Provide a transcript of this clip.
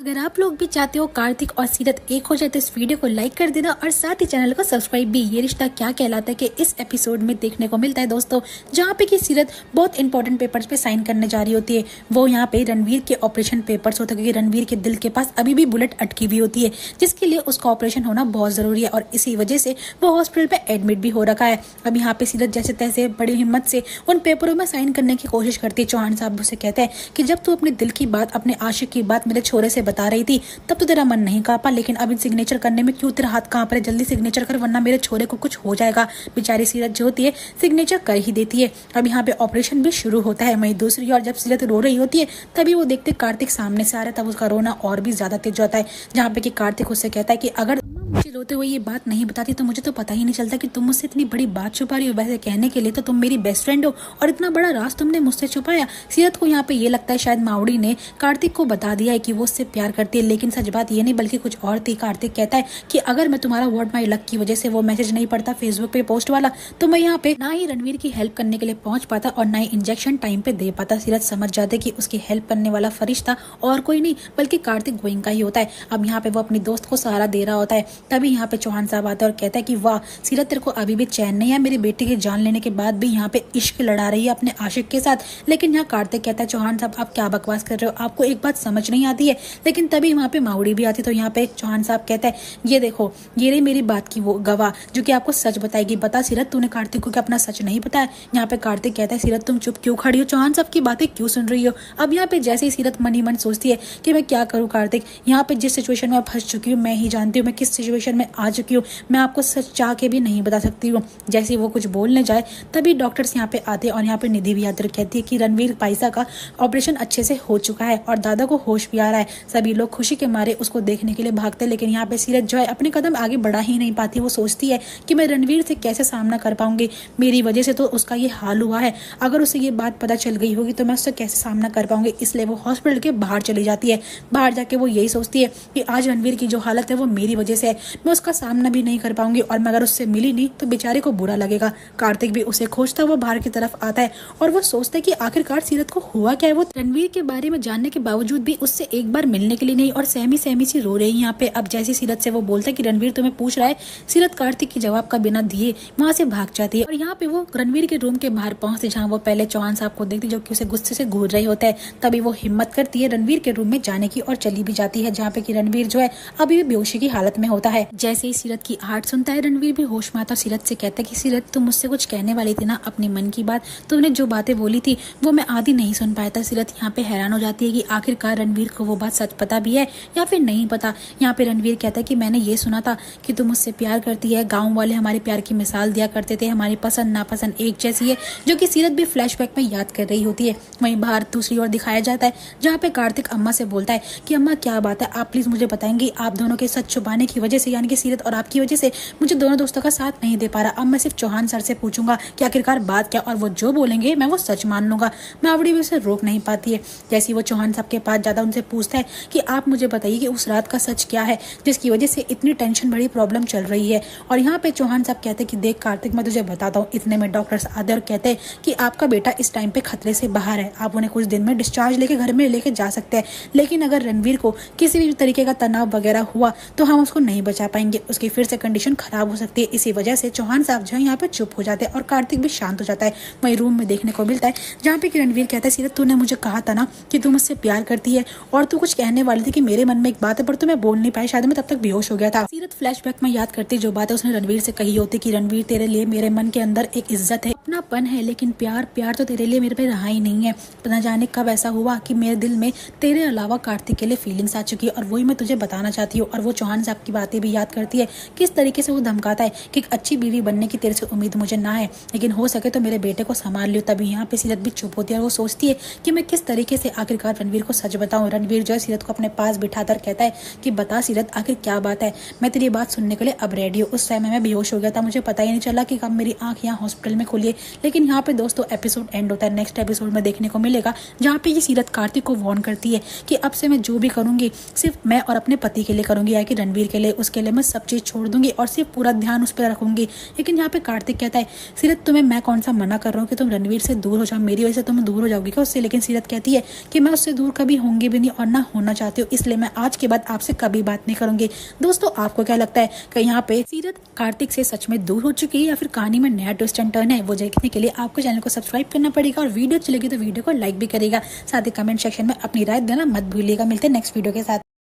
अगर आप लोग भी चाहते हो कार्तिक और सीरत एक हो जाए तो इस वीडियो को लाइक कर देना और साथ ही चैनल को सब्सक्राइब भी। ये रिश्ता क्या कहलाता है कि इस एपिसोड में देखने को मिलता है दोस्तों, जहाँ पे कि सीरत बहुत इंपॉर्टेंट पेपर्स पे साइन करने जा रही होती है। वो यहाँ पे रणवीर के ऑपरेशन पेपर्स होते हैं, क्योंकि रणवीर के दिल के पास अभी भी बुलेट अटकी हुई होती है, जिसके लिए उसका ऑपरेशन होना बहुत जरूरी है और इसी वजह से वो हॉस्पिटल पे एडमिट भी हो रखा है। अब यहाँ पे सीरत जैसे तैसे बड़ी हिम्मत से उन पेपरों में साइन करने की कोशिश करती है। चौहान साहब उसे कहते हैं कि जब तू अपने दिल की बात, अपने आशिक की बात मेरे छोरे से बता रही थी तब तो तेरा मन नहीं कांपा, लेकिन अब इन सिग्नेचर करने में क्यों तेरा हाथ कांप रहा है? जल्दी सिग्नेचर कर वरना मेरे छोरे को कुछ हो जाएगा। बेचारी सीरत जो होती है सिग्नेचर कर ही देती है। अब यहाँ पे ऑपरेशन भी शुरू होता है। वहीं दूसरी ओर जब सीरत रो रही होती है तभी वो देखते कार्तिक सामने से आ रहा है, तब उसका रोना और भी ज्यादा तेज होता है। जहाँ पे कि कार्तिक उससे कहता है कि अगर मुझे रोते हुए ये बात नहीं बताती तो मुझे तो पता ही नहीं चलता कि तुम मुझसे इतनी बड़ी बात छुपा रही हो। वैसे कहने के लिए तो तुम मेरी बेस्ट फ्रेंड हो और इतना बड़ा राज तुमने मुझसे छुपाया। सीरत को यहाँ पे ये लगता है शायद मावड़ी ने कार्तिक को बता दिया है कि वो उससे प्यार करती है, लेकिन सच बात ये नहीं बल्कि कुछ और थी। कार्तिक कहता है कि अगर मैं तुम्हारा वर्ड माई लक की वजह से वो मैसेज नहीं पढ़ता फेसबुक पे पोस्ट वाला, तो मैं यहाँ पे ना ही रणवीर की हेल्प करने के लिए पहुंच पाता और ना ही इंजेक्शन टाइम पे दे पाता। सीरत समझ जाते कि उसकी हेल्प करने वाला फरिश्ता और कोई नहीं बल्कि कार्तिक गोइंका ही होता है। अब यहाँ पे वो अपनी दोस्त को सहारा दे रहा होता है, तभी यहाँ पे चौहान साहब आता है और कहता है कि वाह सीरत, तेरे को अभी भी चैन नहीं है, मेरी बेटी की जान लेने के बाद भी यहाँ पे इश्क लड़ा रही है अपने आशिक के साथ। लेकिन यहाँ कार्तिक कहता है चौहान साहब आप क्या बकवास कर रहे हो, आपको एक बात समझ नहीं आती है। लेकिन तभी वहाँ पे मावड़ी भी आती, तो यहाँ पे चौहान साहब कहता है ये देखो ये रही मेरी बात की वो गवाह जो कि आपको सच बताएगी। बता सीरत, तूने कार्तिक को क्या अपना सच नहीं बताया? यहाँ पे कार्तिक कहता है सीरत तुम चुप क्यों खड़ी हो, चौहान साहब की बातें क्यों सुन रही हो? अब यहाँ पे जैसे ही सीरत मन ही मन सोचती है कि मैं क्या करूँ कार्तिक, यहाँ पे जिस सिचुएशन में फंस चुकी हूँ मैं ही जानती हूँ, मैं किस सिचुएशन में आ चुकी हूँ, मैं आपको सच चाह के भी नहीं बता सकती हूँ। जैसे वो कुछ बोलने जाए तभी डॉक्टर्स यहाँ पे आते हैं और यहाँ पे निधि भी आकर कहती है कि रणवीर पाइसा का ऑपरेशन अच्छे से हो चुका है और दादा को होश भी आ रहा है। सभी लोग खुशी के मारे उसको देखने के लिए भागते, लेकिन यहाँ पे सीरत जो है अपने कदम आगे बढ़ा ही नहीं पाती। वो सोचती है कि मैं रणवीर से कैसे सामना कर पाऊंगी, मेरी वजह से तो उसका ये हाल हुआ है, अगर उसे ये बात पता चल गई होगी तो मैं उससे कैसे सामना कर पाऊंगी। इसलिए वो हॉस्पिटल के बाहर चली जाती है। बाहर जाके वो यही सोचती है कि आज रणवीर की जो हालत है वो मेरी वजह से है, मैं उसका सामना भी नहीं कर पाऊंगी और मैं अगर उससे मिली नहीं तो बेचारे को बुरा लगेगा। कार्तिक भी उसे खोजता हुआ बाहर की तरफ आता है और वो सोचता है कि आखिरकार सीरत को हुआ क्या है। वो रणवीर के बारे में जानने के बावजूद भी उससे एक बार मिलने के लिए नहीं और सहमी सहमी सी रो रही है यहाँ पे। अब जैसे सीरत से वो बोलता है कि रणवीर तुम्हें पूछ रहा है, सीरत कार्तिक के जवाब का बिना दिए वहां से भाग जाती है और यहाँ पे वो रणवीर के रूम के बाहर पहुंचती जहाँ वो पहले चौहान साहब को देखती जो कि उसे गुस्से से घूर रहे होते हैं। तभी वो हिम्मत करती है रणवीर के रूम में जाने की और चली भी जाती है, जहाँ पे कि रणवीर जो है अभी भी बेहोशी की हालत में होता है। जैसे ही सीरत की आहट सुनता है रणवीर भी होश में आता और सीरत से कहता है कि सीरत तुम मुझसे कुछ कहने वाली थी ना अपने मन की बात, तुमने जो बातें बोली थी वो मैं आधी नहीं सुन पाया था। सीरत यहाँ पे हैरान हो जाती है कि आखिरकार रणवीर को वो बात सच पता भी है या फिर नहीं पता। यहाँ पे रणवीर कहता है कि मैंने ये सुना था कि तुम मुझसे प्यार करती है, गाँव वाले हमारे प्यार की मिसाल दिया करते थे, हमारी पसंद नापसंद एक जैसी है, जो कि सीरत भी फ्लैशबैक में याद कर रही होती है। वहीं बाहर दूसरी ओर दिखाया जाता है जहाँ पे कार्तिक अम्मा से बोलता है कि अम्मा क्या बात है, आप प्लीज मुझे बताएंगे, आप दोनों के सच छुपाने की वजह से यानी कि सीरत और आपकी वजह से मुझे दोनों दोस्तों का साथ नहीं दे पा रहा। अब मैं सिर्फ चौहान सर से पूछूंगा कि आखिरकार बात क्या, और वो जो बोलेंगे मैं वो सच मान लूंगा। मावड़ी भी उसे रोक नहीं पाती है। जैसे वो चौहान साहब के पास ज्यादा उनसे पूछता है कि आप मुझे बताइए कि उस रात का सच क्या है जिसकी वजह से इतनी टेंशन भरी प्रॉब्लम चल रही है। और यहाँ पे चौहान साहब कहते हैं कि देख कार्तिक मैं तुझे बताता हूँ। इतने में डॉक्टर्स आते और कहते हैं कि आपका बेटा इस टाइम पे खतरे से बाहर है, आप उन्हें कुछ दिन में डिस्चार्ज लेके घर में लेके जा सकते हैं, लेकिन अगर रणवीर को किसी भी तरीके का तनाव वगैरह हुआ तो हम उसको नहीं बचा पाएंगे, उसकी फिर से कंडीशन खराब हो सकती है। इसी वजह से चौहान साहब जो है यहाँ पे चुप हो जाते हैं और कार्तिक भी शांत हो जाता है। वही रूम में देखने को मिलता है जहाँ पे रणवीर कहता है सीरत तूने मुझे कहा था ना कि तू मुझसे प्यार करती है और तू कुछ कहने वाली थी कि मेरे मन में एक बात है पर तुम्हें बोल नहीं पाई, शायद मैं तब तक बेहोश हो गया था। सीरत फ्लैशबैक में याद करती जो बात है उसने रणवीर से कही होती कि रणवीर तेरे लिए मेरे मन के अंदर एक इज्जत है, अपनापन है, लेकिन प्यार तो तेरे लिए मेरे पे रहा ही नहीं है। न जाने कब ऐसा हुआ कि मेरे दिल में तेरे अलावा कार्तिक के लिए फीलिंग्स आ चुकी है और वही मैं तुझे बताना चाहती हूँ। और वो चौहान साहब की बातें भी याद करती है, किस तरीके से वो धमकाता है कि एक अच्छी बीवी बनने की तेरे से उम्मीद मुझे ना है, लेकिन हो सके तो मेरे बेटे को संभाल लियो। तभी यहाँ पे सीरत भी चुप होती है और वो सोचती है कि मैं किस तरीके से आखिरकार रणवीर को सच बताऊं। रणवीर जो है सीरत को अपने पास बिठाकर कहता है कि बता सीरत आखिर क्या बात है, मैं तेरी बात सुनने के लिए अब रेडी हूँ। उस समय मैं बेहोश हो गया था, मुझे पता ही नहीं चला कि कब मेरी आंख यहाँ हॉस्पिटल में खुली है। लेकिन यहाँ पे दोस्तों एपिसोड एंड होता है, नेक्स्ट एपिसोड में देखने को मिलेगा जहाँ पे ये सीरत कार्तिक को वार्न करती है कि अब से मैं जो भी करूंगी सिर्फ मैं और अपने पति के लिए करूंगी, या कि रणवीर के लिए, उसके लिए पहले मैं सब चीज़ छोड़ दूंगी और सिर्फ पूरा ध्यान उस पर रखूंगी। लेकिन यहाँ पे कार्तिक कहता है सीरत तुम्हें मैं कौन सा मना कर रहा हूँ कि तुम रणवीर से दूर हो जाओ, मेरी वजह से तुम दूर हो जाओगी क्या उससे। लेकिन सीरत कहती है कि मैं उससे दूर कभी होंगी भी नहीं और ना होना चाहती हूँ, इसलिए मैं आज के बाद आपसे कभी बात नहीं करूंगी। दोस्तों आपको क्या लगता है कि यहाँ पे सीरत कार्तिक से सच में दूर हो चुकी है या फिर कहानी में नया ट्विस्ट एंड टर्न है? वो देखने के लिए आपको चैनल को सब्सक्राइब करना पड़ेगा और वीडियो अच्छी लगी तो वीडियो को लाइक भी करेगा। साथ ही कमेंट सेक्शन में अपनी राय देना मत भूलिएगा। मिलते हैं नेक्स्ट वीडियो के साथ।